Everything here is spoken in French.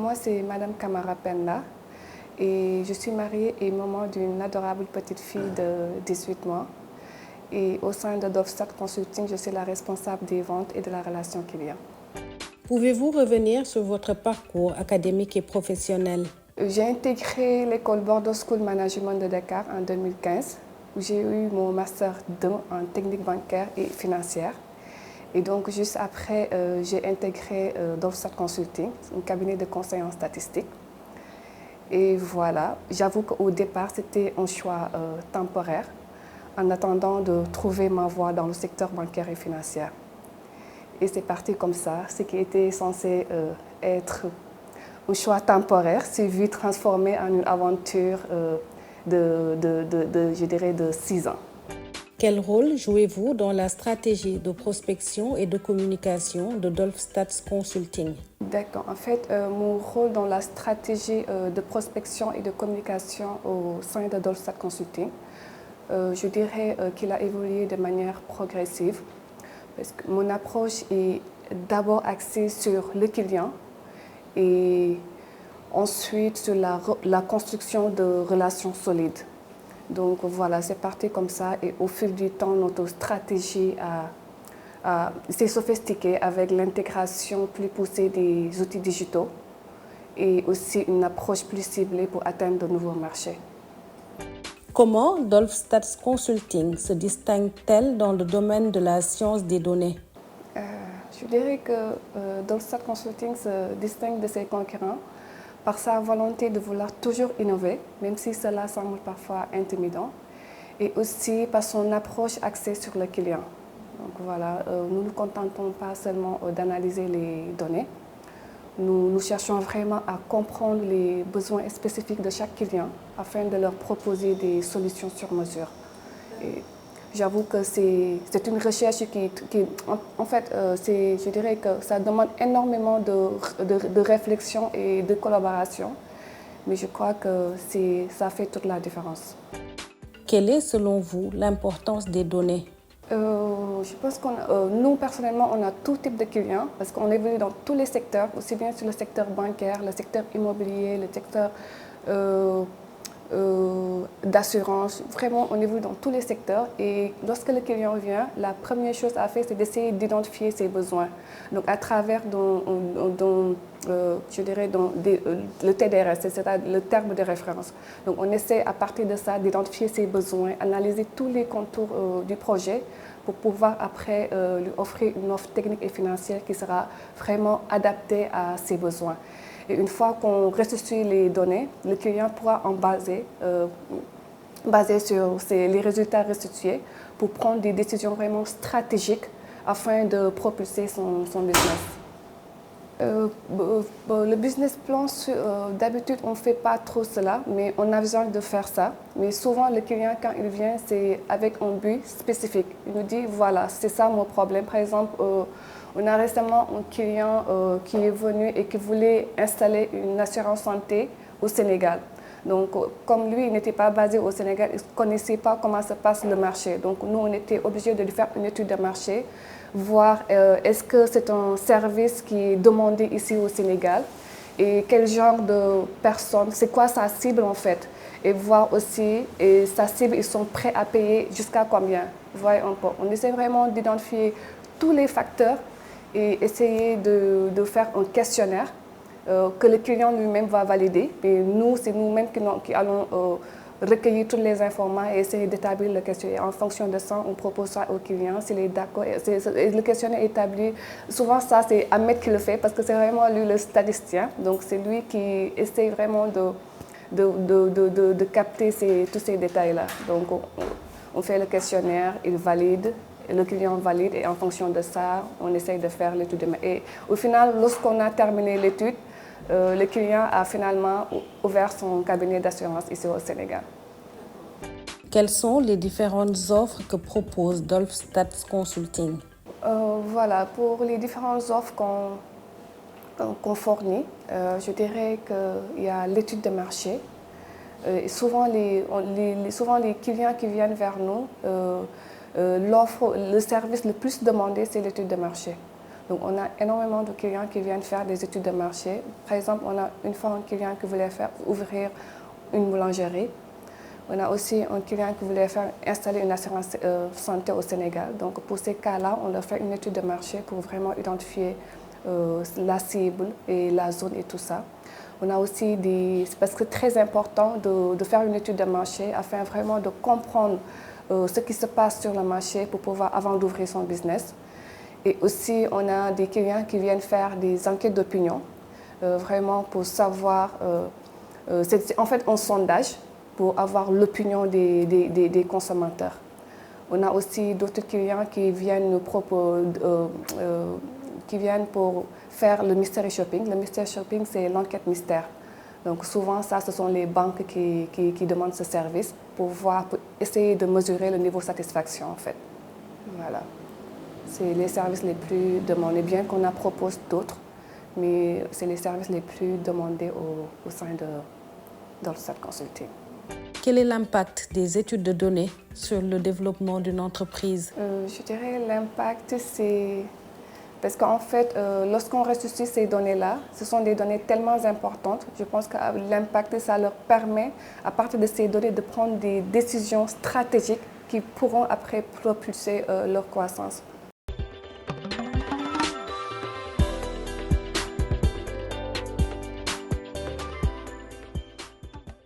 moi, c'est Madame Kamara Penda et je suis mariée et maman d'une adorable petite fille de 18 mois. Et au sein de Dolfstad Consulting, je suis la responsable des ventes et de la relation client. Pouvez-vous revenir sur votre parcours académique et professionnel? J'ai intégré l'école Bordeaux School Management de Dakar en 2015, où j'ai eu mon master 2 en technique bancaire et financière. Et donc, juste après, j'ai intégré Dolfstad Consulting, un cabinet de conseil en statistique. Et voilà, j'avoue qu'au départ, c'était un choix temporaire, en attendant de trouver ma voie dans le secteur bancaire et financier. Et c'est parti comme ça, ce qui était censé être un choix temporaire s'est vu transformé en une aventure je dirais, de 6 ans. Quel rôle jouez-vous dans la stratégie de prospection et de communication de Dolfstad Consulting? D'accord. En fait, mon rôle dans la stratégie de prospection et de communication au sein de Dolfstad Consulting, je dirais qu'il a évolué de manière progressive. Parce que mon approche est d'abord axée sur le client et ensuite sur la construction de relations solides. Donc voilà, c'est parti comme ça et au fil du temps, notre stratégie s'est sophistiquée avec l'intégration plus poussée des outils digitaux et aussi une approche plus ciblée pour atteindre de nouveaux marchés. Comment Dolfstad Consulting se distingue-t-elle dans le domaine de la science des données? Je dirais que Dolfstad Consulting se distingue de ses concurrents par sa volonté de vouloir toujours innover, même si cela semble parfois intimidant, et aussi par son approche axée sur le client. Donc voilà, nous ne nous contentons pas seulement d'analyser les données, nous cherchons vraiment à comprendre les besoins spécifiques de chaque client afin de leur proposer des solutions sur mesure. Et j'avoue que c'est une recherche en fait, je dirais que ça demande énormément de réflexion et de collaboration, mais je crois que ça fait toute la différence. Quelle est selon vous l'importance des données? Je pense que nous, personnellement, on a tout type de clients parce qu'on évolue dans tous les secteurs, aussi bien sur le secteur bancaire, le secteur immobilier, le secteur d'assurance. Vraiment, on évolue dans tous les secteurs et lorsque le client vient, la première chose à faire, c'est d'essayer d'identifier ses besoins. Donc, à travers je dirais, le TDRS, c'est-à-dire le terme de référence. Donc, on essaie à partir de ça d'identifier ses besoins, analyser tous les contours du projet pour pouvoir après lui offrir une offre technique et financière qui sera vraiment adaptée à ses besoins. Et une fois qu'on restitue les données, le client pourra en baser sur les résultats restitués pour prendre des décisions vraiment stratégiques afin de propulser son business. Le business plan, d'habitude, on ne fait pas trop cela, mais on a besoin de faire ça. Mais souvent, le client, quand il vient, c'est avec un but spécifique. Il nous dit, voilà, c'est ça mon problème. Par exemple, on a récemment un client qui est venu et qui voulait installer une assurance santé au Sénégal. Donc, comme lui, il n'était pas basé au Sénégal, il ne connaissait pas comment se passe le marché. Donc, nous, on était obligés de lui faire une étude de marché, voir est-ce que c'est un service qui est demandé ici au Sénégal et quel genre de personnes, c'est quoi sa cible en fait. Et voir aussi, et sa cible, ils sont prêts à payer jusqu'à combien. Vous voyez un peu. On essaie vraiment d'identifier tous les facteurs et essayer de faire un questionnaire que le client lui-même va valider. Et nous, c'est nous-mêmes qui allons recueillir toutes les informations et essayer d'établir le questionnaire. En fonction de ça, on propose ça au client, s'il est d'accord. Le questionnaire est établi. Souvent, ça, c'est Ahmed qui le fait parce que c'est vraiment lui le statisticien. Donc, c'est lui qui essaie vraiment de capter tous ces détails-là. Donc, on fait le questionnaire, il valide. Le client valide et en fonction de ça, on essaye de faire l'étude. Et au final, lorsqu'on a terminé l'étude, le client a finalement ouvert son cabinet d'assurance ici au Sénégal. Quelles sont les différentes offres que propose Dolfstad Consulting? Voilà, pour les différentes offres qu'on fournit, je dirais qu'il y a l'étude de marché. Souvent, les clients qui viennent vers nous, le service le plus demandé, c'est l'étude de marché. Donc, on a énormément de clients qui viennent faire des études de marché. Par exemple, on a une fois un client qui voulait ouvrir une boulangerie. On a aussi un client qui voulait installer une assurance santé au Sénégal. Donc, pour ces cas-là, on leur fait une étude de marché pour vraiment identifier la cible et la zone et tout ça. On a aussi parce que c'est très important de faire une étude de marché afin vraiment de comprendre ce qui se passe sur le marché pour pouvoir, avant d'ouvrir son business. Et aussi, on a des clients qui viennent faire des enquêtes d'opinion, vraiment pour savoir, c'est en fait un sondage pour avoir l'opinion des consommateurs. On a aussi d'autres clients qui viennent pour faire le mystery shopping. Le mystery shopping, c'est l'enquête mystère. Donc souvent, ce sont les banques qui demandent ce service pour essayer de mesurer le niveau de satisfaction, en fait. Voilà. C'est les services les plus demandés, bien qu'on en propose d'autres, mais c'est les services les plus demandés au sein de Dolpstat Consulting. Quel est l'impact des études de données sur le développement d'une entreprise? Je dirais l'impact, c'est... Parce qu'en fait, lorsqu'on ressuscite ces données-là, ce sont des données tellement importantes. Je pense que l'impact, ça leur permet, à partir de ces données, de prendre des décisions stratégiques qui pourront après propulser leur croissance.